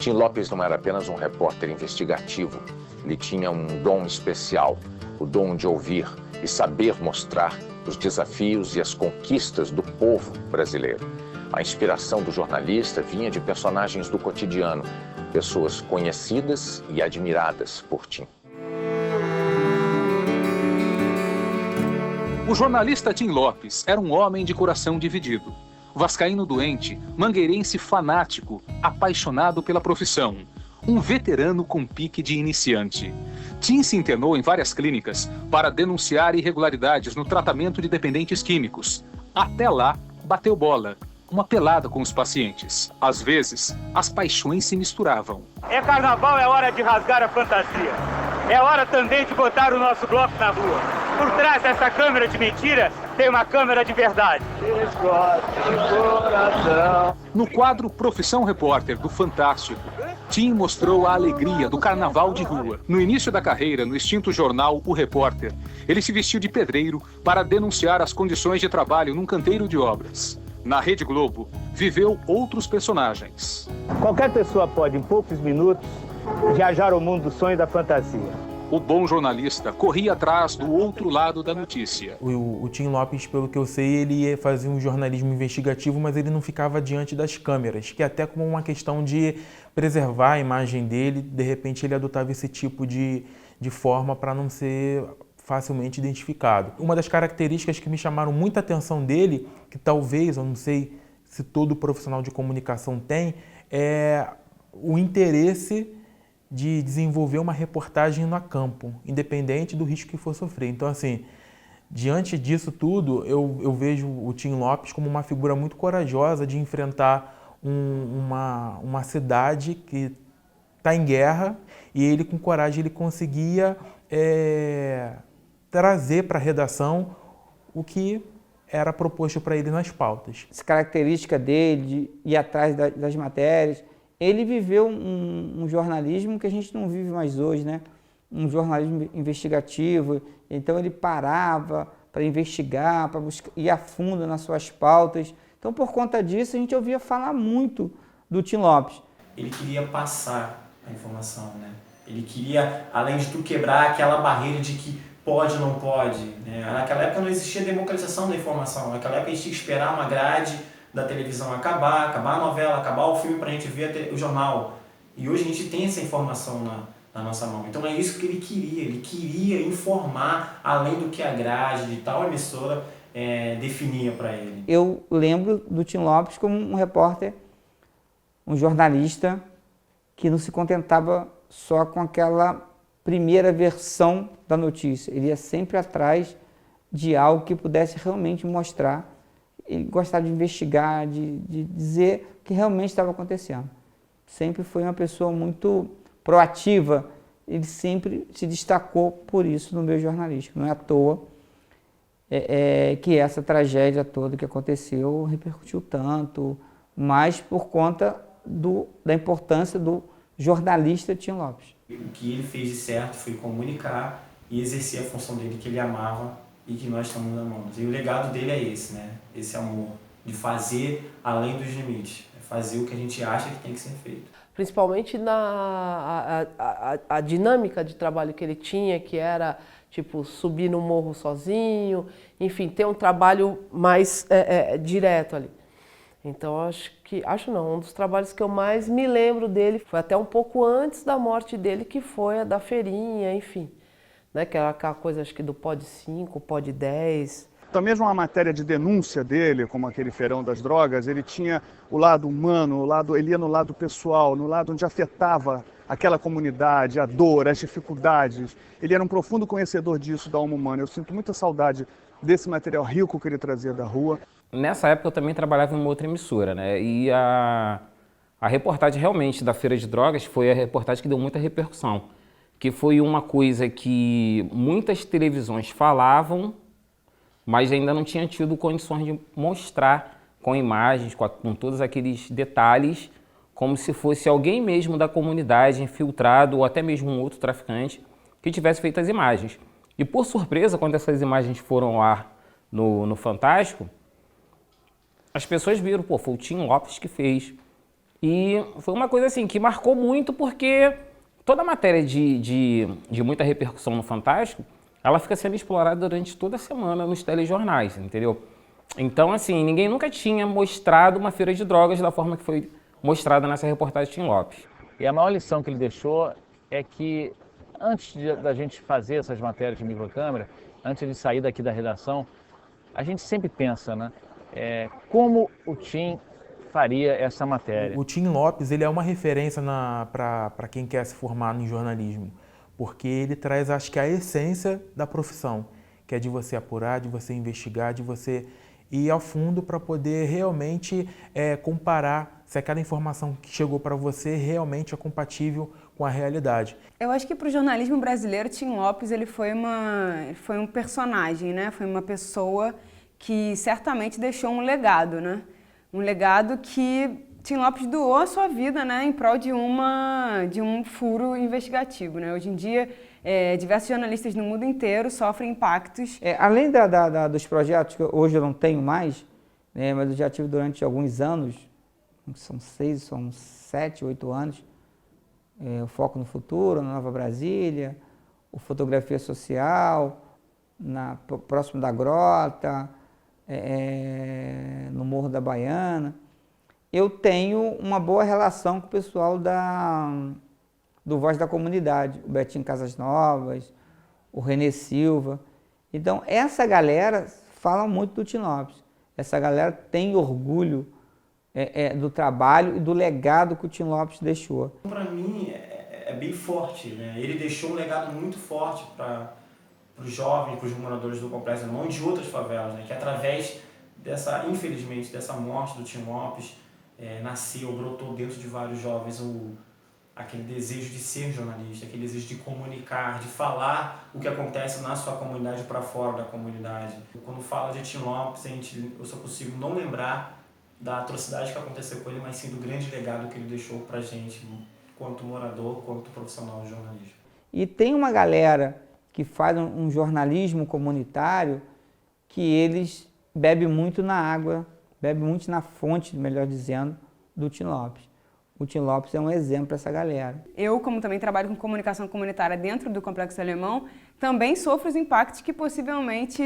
Tim Lopes não era apenas um repórter investigativo. Ele tinha um dom especial, o dom de ouvir e saber mostrar os desafios e as conquistas do povo brasileiro. A inspiração do jornalista vinha de personagens do cotidiano, pessoas conhecidas e admiradas por Tim. O jornalista Tim Lopes era um homem de coração dividido. Vascaíno doente, mangueirense fanático, apaixonado pela profissão. Um veterano com pique de iniciante. Tim se internou em várias clínicas para denunciar irregularidades no tratamento de dependentes químicos. Até lá, bateu bola. Uma pelada com os pacientes. Às vezes, as paixões se misturavam. É carnaval, é hora de rasgar a fantasia. É hora também de botar o nosso bloco na rua. Por trás dessa câmera de mentira, tem uma câmera de verdade. No quadro Profissão Repórter do Fantástico, Tim mostrou a alegria do carnaval de rua. No início da carreira, no extinto jornal O Repórter, ele se vestiu de pedreiro para denunciar as condições de trabalho num canteiro de obras. Na Rede Globo, viveu outros personagens. Qualquer pessoa pode, em poucos minutos, viajar ao mundo do sonho e da fantasia. O bom jornalista corria atrás do outro lado da notícia. O Tim Lopes, pelo que eu sei, ele fazia um jornalismo investigativo, mas ele não ficava diante das câmeras, que até como uma questão de preservar a imagem dele, de repente ele adotava esse tipo de forma para não ser facilmente identificado. Uma das características que me chamaram muita atenção dele, que talvez, eu não sei se todo profissional de comunicação tem, é o interesse de desenvolver uma reportagem no campo, independente do risco que for sofrer. Então, assim, diante disso tudo, eu vejo o Tim Lopes como uma figura muito corajosa de enfrentar uma cidade que está em guerra, e ele, com coragem, ele conseguia trazer para a redação o que era proposto para ele nas pautas. Essa característica dele de ir atrás das matérias, ele viveu um jornalismo que a gente não vive mais hoje, né? Um jornalismo investigativo. Então ele parava para investigar, para ir a fundo nas suas pautas. Então, por conta disso, a gente ouvia falar muito do Tim Lopes. Ele queria passar a informação, né? Ele queria, além de tudo, quebrar aquela barreira de que pode ou não pode, né? Naquela época não existia democratização da informação. Naquela época a gente tinha que esperar uma grade da televisão acabar a novela, acabar o filme para a gente ver o jornal. E hoje a gente tem essa informação na nossa mão. Então é isso que ele queria informar além do que a grade de tal emissora definia para ele. Eu lembro do Tim Lopes como um repórter, um jornalista que não se contentava só com aquela primeira versão da notícia. Ele ia sempre atrás de algo que pudesse realmente mostrar. Ele gostava de investigar, de dizer o que realmente estava acontecendo. Sempre foi uma pessoa muito proativa. Ele sempre se destacou por isso no meio jornalístico. Não é à toa que essa tragédia toda que aconteceu repercutiu tanto, mas por conta da importância do jornalista Tim Lopes. O que ele fez de certo foi comunicar e exercer a função dele que ele amava e que nós estamos na mão. E o legado dele é esse, né? Esse amor de fazer além dos limites, fazer o que a gente acha que tem que ser feito. Principalmente a dinâmica de trabalho que ele tinha, que era tipo subir no morro sozinho, enfim, ter um trabalho mais direto ali. Então um dos trabalhos que eu mais me lembro dele foi até um pouco antes da morte dele, que foi a da feirinha, enfim, né, que era aquela coisa, acho que do Pod 5, Pod 10. Então, mesmo a matéria de denúncia dele, como aquele feirão das drogas, ele tinha o lado humano, ele ia no lado pessoal, no lado onde afetava aquela comunidade, a dor, as dificuldades. Ele era um profundo conhecedor disso, da alma humana. Eu sinto muita saudade desse material rico que ele trazia da rua. Nessa época eu também trabalhava em uma outra emissora, né? E a reportagem realmente da Feira de Drogas foi a reportagem que deu muita repercussão, que foi uma coisa que muitas televisões falavam, mas ainda não tinha tido condições de mostrar com imagens, com todos aqueles detalhes, como se fosse alguém mesmo da comunidade infiltrado ou até mesmo um outro traficante que tivesse feito as imagens. E por surpresa, quando essas imagens foram ao ar no Fantástico, as pessoas viram, foi o Tim Lopes que fez. E foi uma coisa assim que marcou muito porque toda a matéria de muita repercussão no Fantástico, ela fica sendo explorada durante toda a semana nos telejornais, entendeu? Então, assim, ninguém nunca tinha mostrado uma feira de drogas da forma que foi mostrada nessa reportagem de Tim Lopes. E a maior lição que ele deixou é que antes da gente fazer essas matérias de microcâmera, antes de sair daqui da redação, a gente sempre pensa, né? Como o Tim faria essa matéria. O Tim Lopes, ele é uma referência para quem quer se formar em jornalismo, porque ele traz, acho que, a essência da profissão, que é de você apurar, de você investigar, de você ir ao fundo para poder realmente comparar se aquela informação que chegou para você realmente é compatível com a realidade. Eu acho que para o jornalismo brasileiro, Tim Lopes ele foi um personagem, né? Foi uma pessoa que certamente deixou um legado, né? Um legado que Tim Lopes doou a sua vida, né, em prol de um furo investigativo, né? Hoje em dia, diversos jornalistas no mundo inteiro sofrem impactos. Além dos projetos que hoje eu não tenho mais, né, mas eu já tive durante alguns anos, são 7, 8 anos, o Foco no Futuro, na Nova Brasília, o Fotografia Social, próximo da Grota, no Morro da Baiana. Eu tenho uma boa relação com o pessoal do Voz da Comunidade, o Betinho Casas Novas, o Renê Silva. Então, essa galera fala muito do Tim Lopes. Essa galera tem orgulho do trabalho e do legado que o Tim Lopes deixou. Para mim, é bem forte, né? Ele deixou um legado muito forte para os jovens, para os moradores do Complexo Alemão e de outras favelas, né? Que através infelizmente, dessa morte do Tim Lopes, brotou dentro de vários jovens aquele desejo de ser jornalista, aquele desejo de comunicar, de falar o que acontece na sua comunidade para fora da comunidade. Quando fala de Tim Lopes, eu só consigo não lembrar da atrocidade que aconteceu com ele, mas sim do grande legado que ele deixou para a gente, quanto morador, quanto profissional de jornalismo. E tem uma galera que faz um jornalismo comunitário que eles bebem muito na água, bebem muito na fonte, melhor dizendo, do Tim Lopes. O Tim Lopes é um exemplo para essa galera. Eu, como também trabalho com comunicação comunitária dentro do Complexo Alemão, também sofro os impactos que possivelmente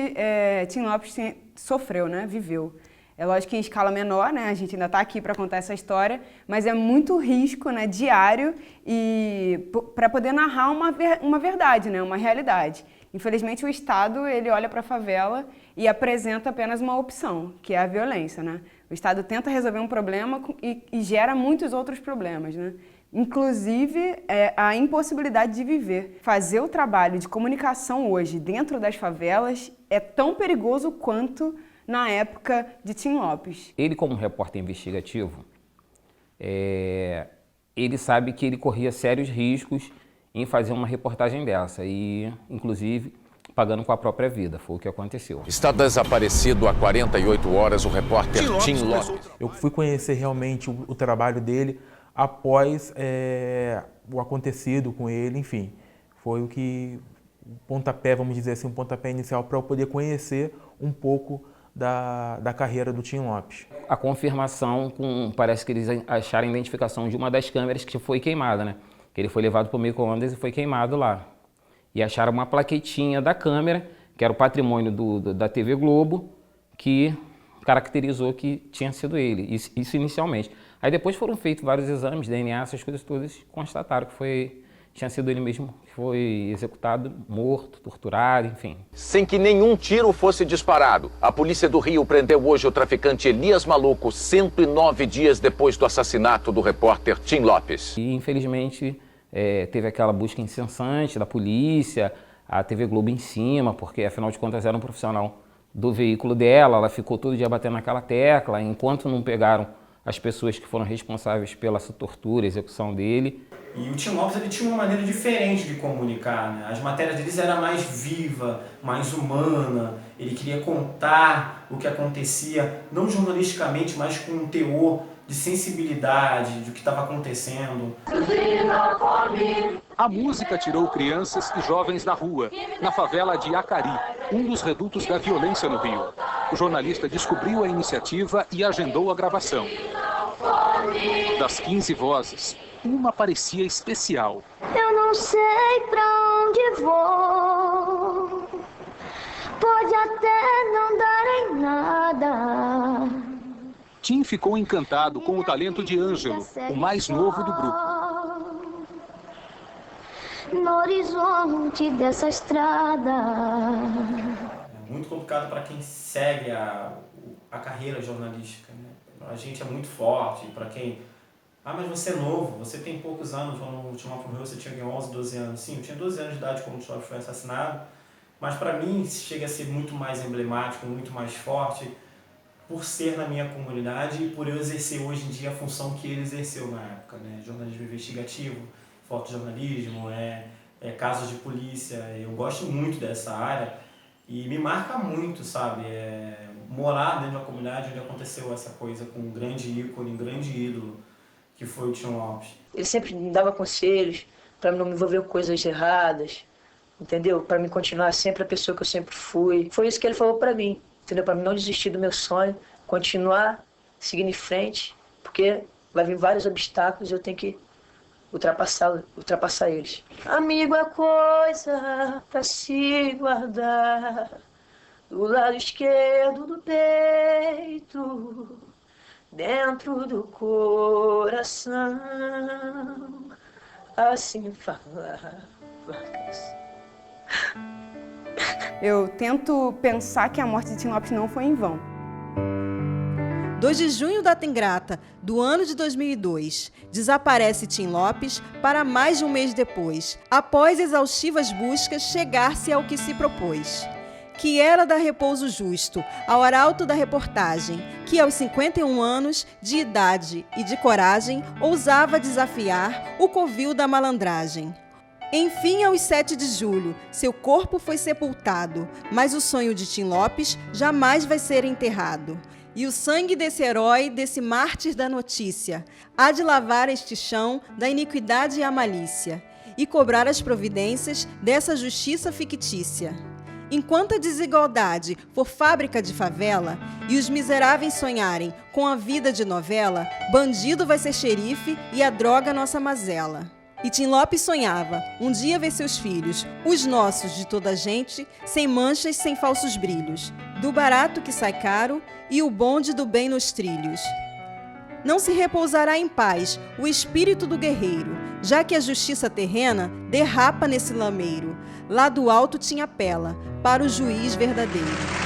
Tim Lopes sofreu, né? Viveu. É lógico que em escala menor, né? A gente ainda está aqui para contar essa história, mas é muito risco, né, diário e para poder narrar uma verdade, né, uma realidade. Infelizmente, o Estado ele olha para a favela e apresenta apenas uma opção, que é a violência, né? O Estado tenta resolver um problema e gera muitos outros problemas, né? Inclusive a impossibilidade de viver. Fazer o trabalho de comunicação hoje dentro das favelas é tão perigoso quanto na época de Tim Lopes. Ele, como repórter investigativo, ele sabe que ele corria sérios riscos em fazer uma reportagem dessa e, inclusive, pagando com a própria vida. Foi o que aconteceu. Está desaparecido há 48 horas o repórter Tim Lopes. Eu fui conhecer realmente o trabalho dele após o acontecido com ele, enfim. Foi o pontapé, vamos dizer assim, um pontapé inicial para eu poder conhecer um pouco da carreira do Tim Lopes. A confirmação, parece que eles acharam a identificação de uma das câmeras que foi queimada, né? Que ele foi levado para o micro-ondas e foi queimado lá. E acharam uma plaquetinha da câmera, que era o patrimônio da TV Globo, que caracterizou que tinha sido ele, isso inicialmente. Aí depois foram feitos vários exames, DNA, essas coisas todas, constataram que tinha sido ele mesmo que foi executado, morto, torturado, enfim. Sem que nenhum tiro fosse disparado, a polícia do Rio prendeu hoje o traficante Elias Maluco 109 dias depois do assassinato do repórter Tim Lopes. E infelizmente teve aquela busca incessante da polícia, a TV Globo em cima, porque afinal de contas era um profissional do veículo dela, ela ficou todo dia batendo naquela tecla, enquanto não pegaram as pessoas que foram responsáveis pela tortura, execução dele. E o Tim Lopes ele tinha uma maneira diferente de comunicar, né? As matérias deles eram mais viva, mais humana, ele queria contar o que acontecia, não jornalisticamente, mas com um teor de sensibilidade do que estava acontecendo. A música tirou crianças e jovens da rua, na favela de Acari, um dos redutos da violência no Rio. O jornalista descobriu a iniciativa e agendou a gravação. Das 15 vozes, uma parecia especial. Eu não sei pra onde vou, pode até não dar em nada. Tim ficou encantado com o talento de Ângelo, o mais novo do grupo. No horizonte dessa estrada. É muito complicado para quem segue a carreira jornalística, né? A gente é muito forte, para quem... Ah, mas você é novo, você tem poucos anos, quando o Tim Lopes morreu você tinha 11, 12 anos. Sim, eu tinha 12 anos de idade quando o Tim Lopes foi assassinado, mas para mim chega a ser muito mais emblemático, muito mais forte, por ser na minha comunidade e por eu exercer hoje em dia a função que ele exerceu na época, né? Jornalismo investigativo, fotojornalismo, casos de polícia. Eu gosto muito dessa área e me marca muito, sabe? Morar dentro da comunidade onde aconteceu essa coisa com um grande ícone, um grande ídolo, que foi o Tim Lopes. Ele sempre me dava conselhos para não me envolver com coisas erradas, entendeu? Para me continuar sempre a pessoa que eu sempre fui. Foi isso que ele falou para mim, entendeu? Para mim não desistir do meu sonho, continuar seguindo em frente, porque vai vir vários obstáculos e eu tenho que ultrapassar eles. Amigo é coisa pra se guardar do lado esquerdo do peito, dentro do coração, assim falava. Eu tento pensar que a morte de Tim Lopes não foi em vão. 2 de junho, data ingrata, do ano de 2002. Desaparece Tim Lopes para mais de um mês depois, após exaustivas buscas chegar-se ao que se propôs. Que era dar repouso justo ao arauto da reportagem, que aos 51 anos de idade e de coragem ousava desafiar o covil da malandragem. Enfim, aos 7 de julho, seu corpo foi sepultado, mas o sonho de Tim Lopes jamais vai ser enterrado. E o sangue desse herói, desse mártir da notícia, há de lavar este chão da iniquidade e a malícia, e cobrar as providências dessa justiça fictícia. Enquanto a desigualdade for fábrica de favela e os miseráveis sonharem com a vida de novela, bandido vai ser xerife e a droga nossa mazela. E Tim Lopes sonhava um dia ver seus filhos, os nossos de toda a gente, sem manchas, sem falsos brilhos, do barato que sai caro e o bonde do bem nos trilhos. Não se repousará em paz o espírito do guerreiro, já que a justiça terrena derrapa nesse lameiro. Lá do alto tinha apela para o juiz verdadeiro.